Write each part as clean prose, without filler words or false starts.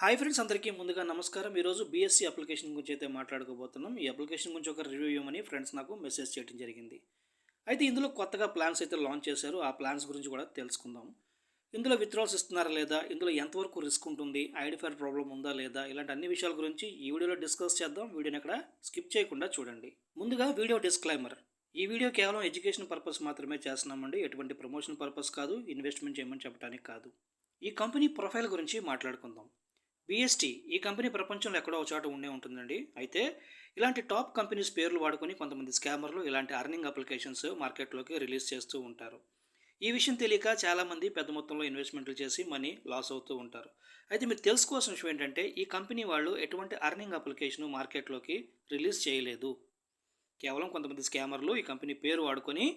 Hi friends, అందరికీ ముందుగా నమస్కారం. ఈరోజు బీఎస్సీ అప్లికేషన్ గురించి అయితే మాట్లాడుకోబోతున్నాం. ఈ అప్లికేషన్ గురించి ఒక రివ్యూ ఇవ్వమని ఫ్రెండ్స్ నాకు మెసేజ్ చేయడం జరిగింది. అయితే ఇందులో కొత్తగా ప్లాన్స్ అయితే లాంచ్ చేశారు. ఆ ప్లాన్స్ గురించి కూడా తెలుసుకుందాం. ఇందులో విత్డ్రాల్స్ ఇస్తున్నారా లేదా, ఇందులో ఎంతవరకు రిస్క్ ఉంటుంది, ఐడెంటిఫైర్ ప్రాబ్లం ఉందా లేదా, ఇలాంటి అన్ని విషయాల గురించి ఈ వీడియోలో డిస్కస్ చేద్దాం. వీడియోని ఎక్కడ స్కిప్ చేయకుండా చూడండి. ముందుగా వీడియో డిస్క్లైమర్. ఈ వీడియో కేవలం ఎడ్యుకేషన్ పర్పస్ మాత్రమే చేస్తున్నామండి. ఎటువంటి ప్రమోషన్ పర్పస్ కాదు, ఇన్వెస్ట్మెంట్ చేయమని చెప్పడానికి కాదు. ఈ కంపెనీ ప్రొఫైల్ గురించి మాట్లాడుకుందాం. బీఎస్టీ ఈ కంపెనీ ప్రపంచంలో ఎక్కడో ఒక చోట ఉండే ఉంటుందండి. అయితే ఇలాంటి టాప్ కంపెనీస్ పేర్లు వాడుకొని కొంతమంది స్కామర్లు ఇలాంటి అర్నింగ్ అప్లికేషన్స్ మార్కెట్లోకి రిలీజ్ చేస్తూ ఉంటారు. ఈ విషయం తెలియక చాలామంది పెద్ద మొత్తంలో ఇన్వెస్ట్మెంట్లు చేసి మనీ లాస్ అవుతూ ఉంటారు. అయితే మీరు తెలుసుకోవాల్సిన విషయం ఏంటంటే, ఈ కంపెనీ వాళ్ళు ఎటువంటి అర్నింగ్ అప్లికేషన్ మార్కెట్లోకి రిలీజ్ చేయలేదు. కేవలం కొంతమంది స్కామర్లు ఈ కంపెనీ పేరు వాడుకొని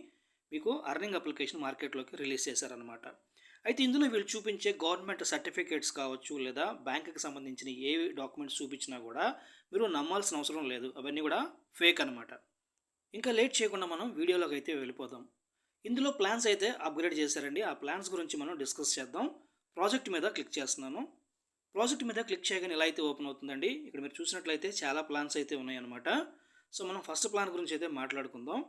మీకు అర్నింగ్ అప్లికేషన్ మార్కెట్లోకి రిలీజ్ చేశారనమాట. అయితే ఇందులో వీళ్ళు చూపించే గవర్నమెంట్ సర్టిఫికేట్స్ కావచ్చు, లేదా బ్యాంకుకి సంబంధించిన ఏ డాక్యుమెంట్స్ చూపించినా కూడా మీరు నమ్మాల్సిన అవసరం లేదు. అవన్నీ కూడా ఫేక్ అనమాట. ఇంకా లేట్ చేయకుండా మనం వీడియోలోకి అయితే వెళ్ళిపోదాం. ఇందులో ప్లాన్స్ అయితే అప్గ్రేడ్ చేశారండి. ఆ ప్లాన్స్ గురించి మనం డిస్కస్ చేద్దాం. ప్రాజెక్ట్ మీద క్లిక్ చేస్తున్నాను. ప్రాజెక్ట్ మీద క్లిక్ చేయగానే ఇలా అయితే ఓపెన్ అవుతుందండి. ఇక్కడ మీరు చూసినట్లయితే చాలా ప్లాన్స్ అయితే ఉన్నాయన్నమాట. సో మనం ఫస్ట్ ప్లాన్ గురించి అయితే మాట్లాడుకుందాం.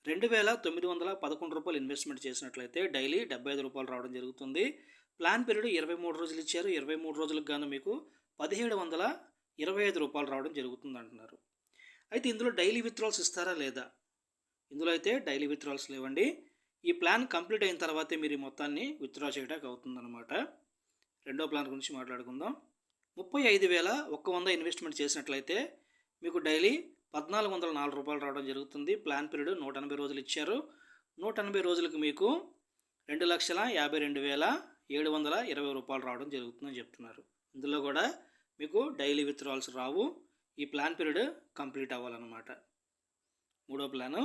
2,911 రూపాయలు ఇన్వెస్ట్మెంట్ చేసినట్లయితే డైలీ రూ. 75 రావడం జరుగుతుంది. ప్లాన్ పీరియడ్ 23 రోజులు ఇచ్చారు. 23 రోజులకు గాను మీకు రూ. 1,725 రావడం జరుగుతుంది అంటున్నారు. అయితే ఇందులో డైలీ విత్డ్రాల్స్ ఇస్తారా లేదా? ఇందులో అయితే డైలీ విత్డ్రాల్స్ లేవండి. ఈ ప్లాన్ కంప్లీట్ అయిన తర్వాతే మీరు ఈ మొత్తాన్ని విత్డ్రా చేయడానికి అవుతుందన్నమాట. రెండో ప్లాన్ గురించి మాట్లాడుకుందాం. 35,100 ఇన్వెస్ట్మెంట్ చేసినట్లయితే మీకు డైలీ రూ. 1,404 రావడం జరుగుతుంది. ప్లాన్ పీరియడ్ 180 రోజులు ఇచ్చారు. 180 రోజులకు మీకు రూ. 2,52,720 రావడం జరుగుతుందని చెప్తున్నారు. ఇందులో కూడా మీకు డైలీ విత్డ్రాల్స్ రావు. ఈ ప్లాన్ పీరియడ్ కంప్లీట్ అవ్వాలన్నమాట. మూడో ప్లాను,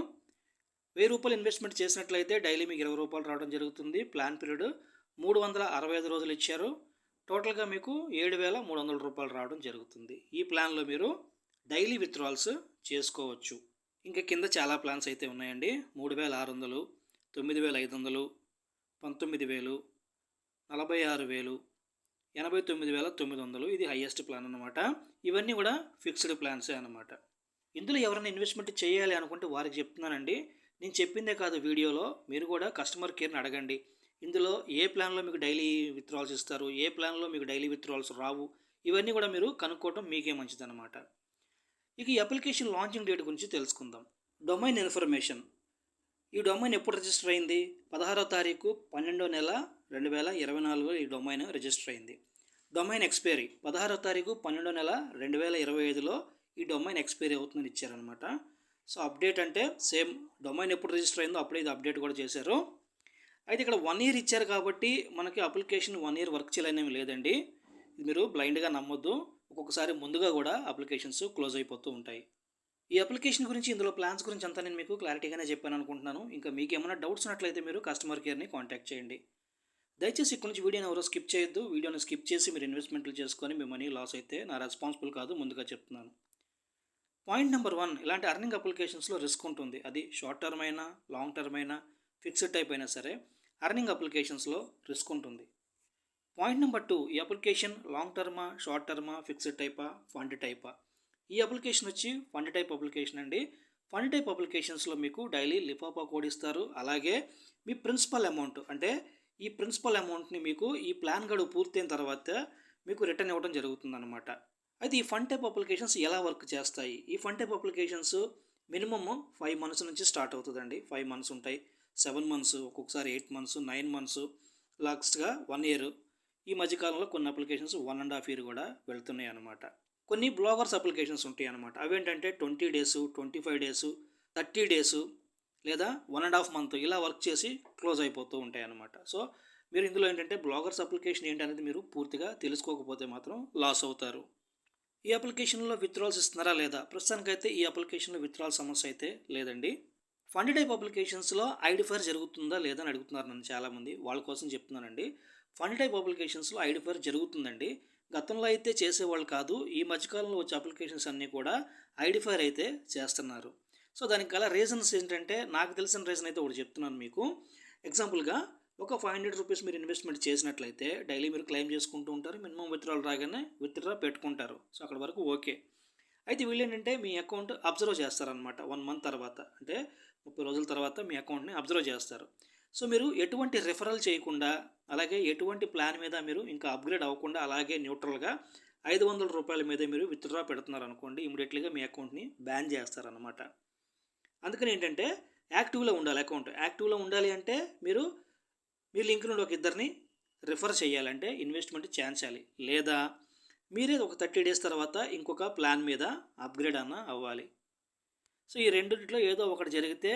రూ. 1,000 ఇన్వెస్ట్మెంట్ చేసినట్లయితే డైలీ మీకు రూ. 20 రావడం జరుగుతుంది. ప్లాన్ పీరియడ్ 365 రోజులు ఇచ్చారు. టోటల్గా మీకు రూ. 7,300 రావడం జరుగుతుంది. ఈ ప్లాన్లో మీరు డైలీ విత్డ్రాల్స్ చేసుకోవచ్చు. ఇంకా కింద చాలా ప్లాన్స్ అయితే ఉన్నాయండి. 3,600, 9,500, 19,000, 46,000, 89,900. ఇది హైయెస్ట్ ప్లాన్ అనమాట. ఇవన్నీ కూడా ఫిక్స్డ్ ప్లాన్సే అనమాట. ఇందులో ఎవరైనా ఇన్వెస్ట్మెంట్ చేయాలి అనుకుంటే వారికి చెప్తున్నానండి. నేను చెప్పిందే కాదు, వీడియోలో మీరు కూడా కస్టమర్ కేర్ని అడగండి. ఇందులో ఏ ప్లాన్లో మీకు డైలీ విత్డ్రాల్స్ ఇస్తారు, ఏ ప్లాన్లో మీకు డైలీ విత్డ్రాల్స్ రావు, ఇవన్నీ కూడా మీరు కనుక్కోవటం మీకే మంచిదన్నమాట. ఇక ఈ అప్లికేషన్ లాంచింగ్ డేట్ గురించి తెలుసుకుందాం. Domain information. ఈ డొమైన్ ఎప్పుడు రిజిస్టర్ అయింది? 16వ తారీఖు 12వ నెల 2024 ఈ డొమైన్ రిజిస్టర్ అయింది. డొమైన్ ఎక్స్పైరీ 16వ తారీఖు 12వ నెల 2025లో ఈ డొమైన్ ఎక్స్పైరీ అవుతుందని ఇచ్చారనమాట. సో అప్డేట్ అంటే సేమ్ డొమైన్ ఎప్పుడు రిజిస్టర్ అయిందో అప్పుడే ఇది అప్డేట్ కూడా చేశారు. అయితే ఇక్కడ 1 ఇయర్ ఇచ్చారు కాబట్టి మనకి అప్లికేషన్ 1 ఇయర్ వర్క్ చేయాలనేమి లేదండి. ఇది మీరు బ్లైండ్గా నమ్మొద్దు. ఒక్కొక్కసారి ముందుగా కూడా అప్లికేషన్స్ క్లోజ్ అయిపోతూ ఉంటాయి. ఈ అప్లికేషన్ గురించి, ఇందులో ప్లాన్స్ గురించి అంతా నేను మీకు క్లారిటీగానే చెప్పాను అనుకుంటున్నాను. ఇంకా మీకు ఏమైనా డౌట్స్ ఉన్నట్లయితే మీరు కస్టమర్ కేర్ని కాంటాక్ట్ చేయండి. దయచేసి ఇక్కడ నుంచి వీడియోని ఎవరో స్కిప్ చేయొద్దు. వీడియోని స్కిప్ చేసి మీరు ఇన్వెస్ట్మెంట్లు చేసుకొని మీ మనీ లాస్ అయితే నా రెస్పాన్సిబుల్ కాదు, ముందుగా చెప్తున్నాను. పాయింట్ నెంబర్ 1, ఇలాంటి అర్నింగ్ అప్లికేషన్స్లో రిస్క్ ఉంటుంది. అది షార్ట్ టర్మ్ అయినా, లాంగ్ టర్మ్ అయినా, ఫిక్స్డ్ టైప్ అయినా సరే అర్నింగ్ అప్లికేషన్స్లో రిస్క్ ఉంటుంది. పాయింట్ నెంబర్ 2, ఈ అప్లికేషన్ లాంగ్ టర్మా, షార్ట్ టర్మా, ఫిక్స్డ్ టైపా, ఫండ్ టైపా? ఈ అప్లికేషన్ వచ్చి ఫండ్ టైప్ అప్లికేషన్ అండి. ఫండ్ టైప్ అప్లికేషన్స్లో మీకు డైలీ లిఫాఫా కోడ్ ఇస్తారు. అలాగే మీ ప్రిన్సిపల్ అమౌంట్, అంటే ఈ ప్రిన్సిపల్ అమౌంట్ని మీకు ఈ ప్లాన్ గడువు పూర్తయిన తర్వాత మీకు రిటర్న్ ఇవ్వడం జరుగుతుందన్నమాట. అయితే ఈ ఫండ్ టైప్ అప్లికేషన్స్ ఎలా వర్క్ చేస్తాయి? ఈ fund type applications minimum 5 months నుంచి స్టార్ట్ అవుతుందండి. 5 months ఉంటాయి, 7 months, ఒక్కొక్కసారి 8 months, 9 months, లాస్ట్గా 1 year. ఈ మధ్యకాలంలో కొన్ని అప్లికేషన్స్ 1.5 year కూడా వెళ్తున్నాయి అన్నమాట. కొన్ని బ్లాగర్స్ అప్లికేషన్స్ ఉంటాయి అన్నమాట. అవేంటంటే 20 days, 25 days, 30 days, లేదా 1.5 month ఇలా వర్క్ చేసి క్లోజ్ అయిపోతూ ఉంటాయి అన్నమాట. సో మీరు ఇందులో ఏంటంటే బ్లాగర్స్ అప్లికేషన్ ఏంటనేది మీరు పూర్తిగా తెలుసుకోకపోతే మాత్రం లాస్ అవుతారు. ఈ అప్లికేషన్లో విత్డ్రాల్స్ ఇస్తున్నారా లేదా? ప్రస్తుతానికైతే ఈ అప్లికేషన్లో విత్డ్రాల్ సమస్య అయితే లేదండి. ఫండ్ టైప్ అప్లికేషన్స్లో ఐడెంటిఫైర్ జరుగుతుందా లేదా అని అడుగుతున్నారు నన్ను చాలామంది. వాళ్ళ కోసం చెప్తున్నానండి. ఫండ్ టైప్ అప్లికేషన్స్లో ఐడెంటిఫైర్ జరుగుతుందండి. గతంలో అయితే చేసేవాళ్ళు కాదు. ఈ మధ్యకాలంలో వచ్చే అప్లికేషన్స్ అన్నీ కూడా ఐడెంటిఫైర్ అయితే చేస్తున్నారు. సో దానికి గల రీజన్స్ ఏంటంటే, నాకు తెలిసిన రీజన్ అయితే ఒకటి చెప్తున్నాను మీకు. ఎగ్జాంపుల్గా ఒక 500 రూపీస్ మీరు ఇన్వెస్ట్మెంట్ చేసినట్లయితే డైలీ మీరు క్లెయిమ్ చేసుకుంటూ ఉంటారు. మినిమం విత్డ్రాల్ రాగానే విత్డ్రా పెట్టుకుంటారు. సో అక్కడ వరకు ఓకే. అయితే వీళ్ళేంటంటే మీ అకౌంట్ అబ్జర్వ్ చేస్తారనమాట 1 మంత్ తర్వాత, అంటే 30 రోజుల తర్వాత మీ అకౌంట్ని అబ్జర్వ్ చేస్తారు. సో మీరు ఎటువంటి రిఫరల్ చేయకుండా, అలాగే ఎటువంటి ప్లాన్ మీద మీరు ఇంకా అప్గ్రేడ్ అవ్వకుండా అలాగే న్యూట్రల్గా 500 రూపాయల మీద మీరు విత్డ్రా పెడుతున్నారనుకోండి, ఇమీడియట్లీగా మీ అకౌంట్ని బ్యాన్ చేస్తారనమాట. అందుకని ఏంటంటే యాక్టివ్లో ఉండాలి అకౌంట్. యాక్టివ్లో ఉండాలి అంటే మీరు మీ లింక్ నుండి ఒక ఇద్దరిని రిఫర్ చేయాలంటే ఇన్వెస్ట్మెంట్ చేయించాలి, లేదా మీరే ఒక 30 డేస్ తర్వాత ఇంకొక ప్లాన్ మీద అప్గ్రేడ్ అన్న అవ్వాలి. సో ఈ రెండింటిలో ఏదో ఒకటి జరిగితే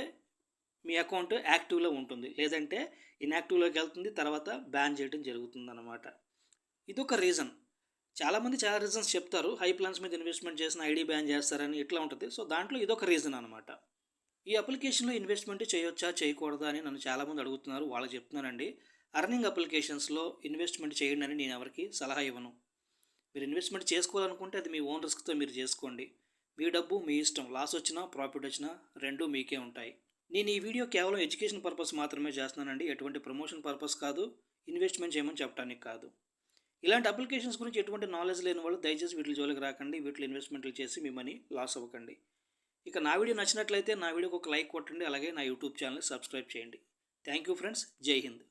మీ అకౌంట్ యాక్టివ్లో ఉంటుంది, లేదంటే ఇన్యాక్టివ్లోకి వెళ్తుంది, తర్వాత బ్యాన్ చేయడం జరుగుతుంది అన్నమాట. ఇదొక రీజన్. చాలామంది చాలా రీజన్స్ చెప్తారు, హై ప్లాన్స్ మీద ఇన్వెస్ట్మెంట్ చేసిన ఐడి బ్యాన్ చేస్తారని ఇట్లా ఉంటుంది. సో దాంట్లో ఇదొక రీజన్ అనమాట. ఈ అప్లికేషన్లో ఇన్వెస్ట్మెంట్ చేయొచ్చా చేయకూడదా అని నన్ను చాలామంది అడుగుతున్నారు. వాళ్ళకి చెప్తున్నానండి, అర్నింగ్ అప్లికేషన్స్లో ఇన్వెస్ట్మెంట్ చేయండి అని నేను ఎవరికి సలహా ఇవ్వను. మీరు ఇన్వెస్ట్మెంట్ చేసుకోవాలనుకుంటే అది మీ ఓన్ రిస్క్తో మీరు చేసుకోండి. మీ డబ్బు మీ ఇష్టం, లాస్ వచ్చినా ప్రాఫిట్ వచ్చినా రెండూ మీకే ఉంటాయి. నేను ఈ వీడియో కేవలం ఎడ్యుకేషన్ పర్పస్ మాత్రమే చేస్తున్నానండి, ఎటువంటి ప్రమోషన్ పర్పస్ కాదు, ఇన్వెస్ట్మెంట్ చేయమని చెప్పడానికి కాదు. ఇలాంటి అప్లికేషన్స్ గురించి ఎటువంటి నాలెడ్జ్ లేని వాళ్ళు దయచేసి వీటి జోలికి రాకండి, వీటిలో ఇన్వెస్ట్మెంట్లు చేసి మీ మనీ లాస్ అవ్వకండి. ఇక నా వీడియో నచ్చినట్లయితే నా వీడియోకి ఒక లైక్ కొట్టండి, అలాగే నా యూట్యూబ్ ఛానల్ని సబ్స్క్రైబ్ చేయండి. థ్యాంక్ యూ ఫ్రెండ్స్, జై హింద్.